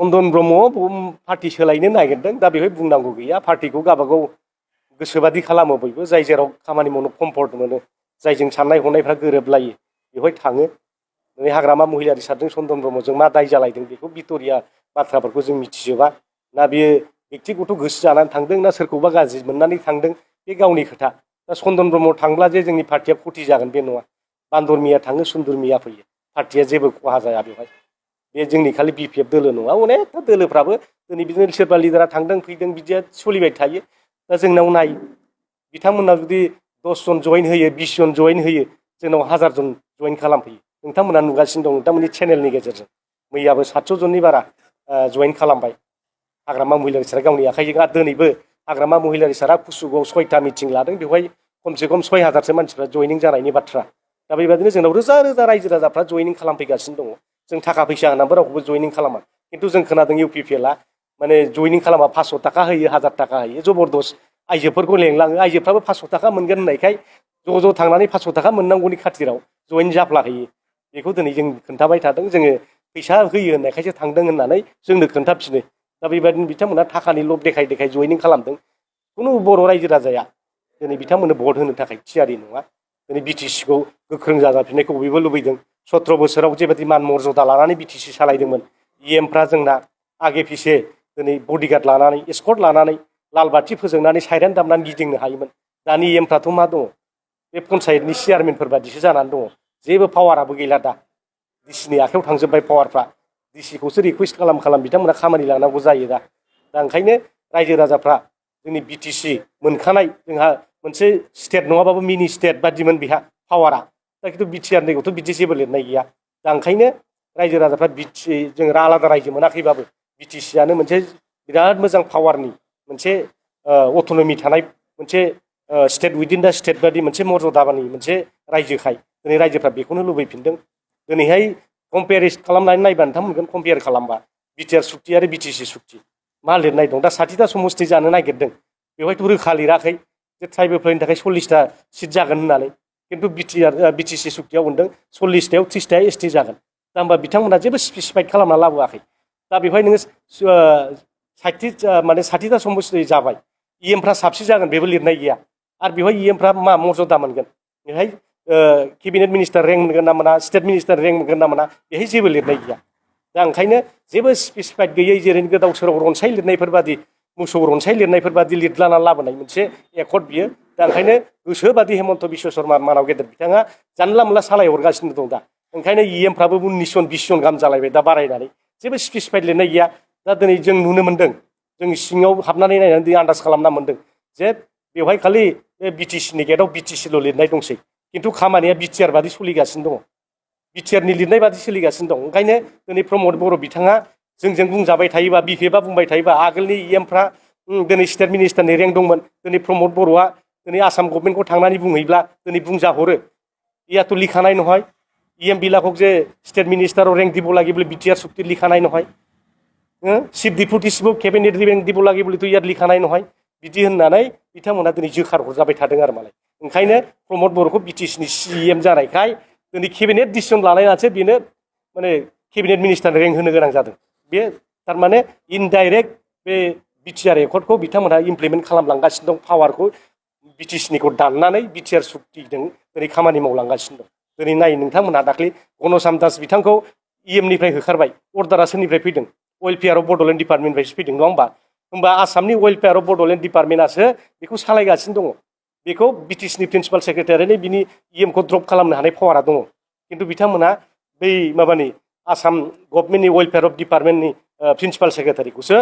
चन्दन Brahma party सोलायनो नागिरदों दा बेवहाय बुंनांगौ गैया पार्टीखौ गावबागाव गोसोबादि खालामो बयबो जाय जेराव खामानि मावनो कम्फर्ट मोनो जायजों साननाय हनायफ्रा गोरोबलायो बेवहाय थाङो दिनै हाग्रामा महिलारि सारजों चन्दन ब्रह्मजों मा दाय जालायदों बेखौ भिट'रिया बाथ्राफोरखौ जों मिथिजोबा ना बियो बेक्तिगत गोसो जानानै थांदों ना सोरखौबा गाज्रि मोननानै थांदों बे गावनि खोथा दा चन्दन ब्रह्म थांब्ला जे जोंनि पार्टिया खथि जागोन बे नङा बान्दर मिया थाङो सुन्दर मिया फैयो पार्टिया जेबो खहा जाया बेवहाय बे जोंनि खालि बिपिएफ दोलो नङा अनेकथा दोलोफ्राबो दिनै बिदिनो सोरबा लिडारा थांदों फैदों बिदिया सोलिबाय थायो दा जोंनाव नाय बिथांमोना जुदि 10 जन जइन होयो 20 जन जइन होयो जोंनाव 1000 जन जइन खालामफैयो नोंथांमोना नुगासिनो दं नोंथांमोननि चेनेलनि गेजेरजों मैयाबो 700 जननि बारा जइन खालामबाय हाग्रामा महिलारि सारा गावनि आखाइजों आरो दिनैबो हाग्रामा महिलारि सारा कुसुगाव 6टा मिटिं लादों बेवहाय खमसे खम 6000सो मानसिफ्रा जइनिं जानायनि बाथ्रा दा बेबादिनो जोंनाव रोजा रोजा रायजो राजाफ्रा जइनिं खालामफैगासिनो दङ जों थाखा फैसा होनानैबो रावखौबो जइनिं खालामा खिन्थु जों खोनादों इउपिपिएलआ माने जइनिं खालामा 500 थाखा होयो 1000 थाखा होयो जबरदस्त आइजोफोरखौ लेंलाङो आइजोफ्राबो 500 थाखा मोनगोन होननायखाय ज' थांनानै 500 थाखा मोननांगौनि खाथिराव जइन जाफ्लाहैयो बेखौ दिनै जों खोन्थाबाय थादों जोङो फैसा होयो होननायखायसो थांदों होननानै जोंनो खोन्थाफिनो दा बेबादिनो बिथांमोना थाखानि लब देखाय देखाय जइनिं खालामदों खुनु बर' रायजो राजाया दिनै बिथांमोननो भट होनो थाखाय थियारि नङा दिनै बिटिसिखौ गोख्रों जाजाफिननायखौ बयबो लुबैदों 17 बोसोराव जेबादि मान मर्यादा लानानै बिटिसि सालायदोंमोन इएमफ्रा जोंना आगे फिसे दिनै बडिगार्ड लानानै एस्कर्ट लानानै लाल बाथि फोजोंनानै साइरेन दामनानै गिदिंनो हायोमोन दानि इएमफ्राथ' मा दङ बे पन्सायतनि चेयारमेनफोर बादिसो जानानै दङ जेबो पावाराबो गैला दा डिसिनि आखायाव थांजोब्बाय पावारफ्रा डिसिखौसो रिकुवेस्ट खालाम बिथांमोना खामानि लानांगौ जायो दा ओंखायनो रायजो राजाफ्रा जोंनि बिटिसि मोनखानाय जोंहा मोनसे स्टेट नङाबाबो मिनि स्टेट बादिमोन बेहा पावारा दा खिन्थु बिटिआरनिखौथ' बिदि जेबो लिरनाय गैया दा ओंखायनो रायजो राजाफ्रा बिटि जों आलादा रायजो मोनाखैबाबो बिटिसिआनो मोनसे बिराद मोजां पावारनि मोनसे अट'नमि थानाय मोनसे स्टेट उइदिन दा स्टेट बादि मोनसे मर्यादानि मोनसे रायजोखाय दिनै रायजोफ्रा बेखौनो लुबैफिनदों दिनैहाय कम्पेयार खालामनानै नायबा नोंथां मोनगोन कम्पेयार खालामबा बिटिआर सुक्ति आरो बिटिसि सुक्ति मा लिरनाय दं दा 60टा समस्ति जानो नागिरदों बेवहायथ' रोखा लिराखै जे ट्राइबेलफोरनि थाखाय 40टा सिट जागोन होननानै खिन्थु बिटिसि सुक्तियाव मोनदों 40टायाव 30टा एसटि जागोन दा होमबा बिथांमोना जेबो स्पेसिफाइड खालामना लाबोआखै दा बेवहाय नोङो 60टा समस्ति जाबाय इएमफ्रा साबसे जागोन बेबो लिरनाय गैया आरो बेवहाय इएमफ्रा मा मर्यादा मोनगोन बेहाय केबिनेट मिनिस्टार रेंक मोनगोन ना मोना स्टेट मिनिस्टार रेंक मोनगोन ना मोना बेहाय जेबो लिरनाय गैया दा ओंखायनो जेबो स्पेसिफाइड गैयै जेरै गोदाव सोराव रनसाय लिरनायफोर बादि मोसौ रनसाय लिरनायफोर बादि लिरलाना लाबोनाय मोनसे एकर्ड बियो दा ओंखायनो गोसोबादि हेमन्त बिश्व शर्मा मानाव गेदेर बिथाङा जानला मोनला सालायहरगासिनो दं दा ओंखायनो इएमफ्राबो 19 जन 20 जन गाहाम जालायबाय दा बारायनानै जेबो स्पेसिफाइड लिरनाय गैया दा दिनै जों नुनो मोन्दों जों सिङाव हाबनानै नायनानै आन्दाज खालामना मोन्दों जे बेवहाय खालि बे बिटिसिनि गेटआव बिटिसिल' लिरनाय दंसै खिन्थु खामानिया बिटिआर बादि सोलिगासिनो दङ बिटिआरनि लिरनाय बादि सोलिगासिनो दं ओंखायनो दिनै प्रमद बर' बिथाङा जोंजों बुंजाबाय थायोबा बिपिएफआ बुंबाय थायोबा आगोलनि इएमफ्रा दिनै स्टेट मिनिस्टारनि रेंक दंमोन दिनै प्रमद बर'आ दिनै आसाम गभर्नमेन्टखौ थांनानै बुंहैब्ला दिनै बुंजाहरो ইয়াতো লিখা নাই নহয় ইএম বিলাকক যে স্টেট মিনিষ্টাৰৰ ৰেংক দিব লাগে বুলি বিটিআৰ চুক্তিত লিখা নাই নহয় চিফ ডিপুটিছিবক কেবিনেট ৰেংক দিব লাগে বুলিতো ইয়াত লিখা নাই নহয় बिदि होननानै बिथांमोना दिनै जोखार हरजाबाय थादों आरो मालाय ओंखायनो प्रमद बर'खौ बिटिसिनि सिएम जानायखाय दिनै केबिनेट डिसिसन लानायनासो बेनो माने केबिनेट मिनिस्टार रेंक होनो गोनां जादों बे थारमाने इनडाइरेक्ट बे बिटिआर एकर्डखौ बिथांमोना इमप्लिमेन्ट खालामलांगासिनो दं पावारखौ बिटिसिनिखौ दाननानै बिटिआर सुक्तिजों दिनै खामानि मावलांगासिनो दं दिनै नाय नोंथांमोनहा दाख्लै घनश्याम दास बिथांखौ इएमनिफ्राय होखारबाय अर्डारा सोरनिफ्राय फैदों वेलफेयार अफ बड'लेण्ड डिपार्टमेन्टनिफ्रायसो फैदों नङा होमबा आसामनि वेलफेयार अफ बड'लेण्ड डिपार्टमेन्टआसो बेखौ सालायगासिनो दङ बेखौ बिटिसिनि प्रिन्सिपाल सेक्रेटारियानो बिनि इएमखौ ड्रप खालामनो हानाय पावारा दङ खिन्थु बिथांमोना बै माबानि आसाम गभर्नमेन्टनि वेलफेयार अफ डिपार्टमेन्टनि प्रिन्सिपाल सेक्रेटारिखौसो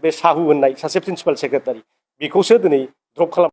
बे साहु होननाय सासे प्रिन्सिपाल सेक्रेटारि बेखौसो दिनै ड्रप खालाम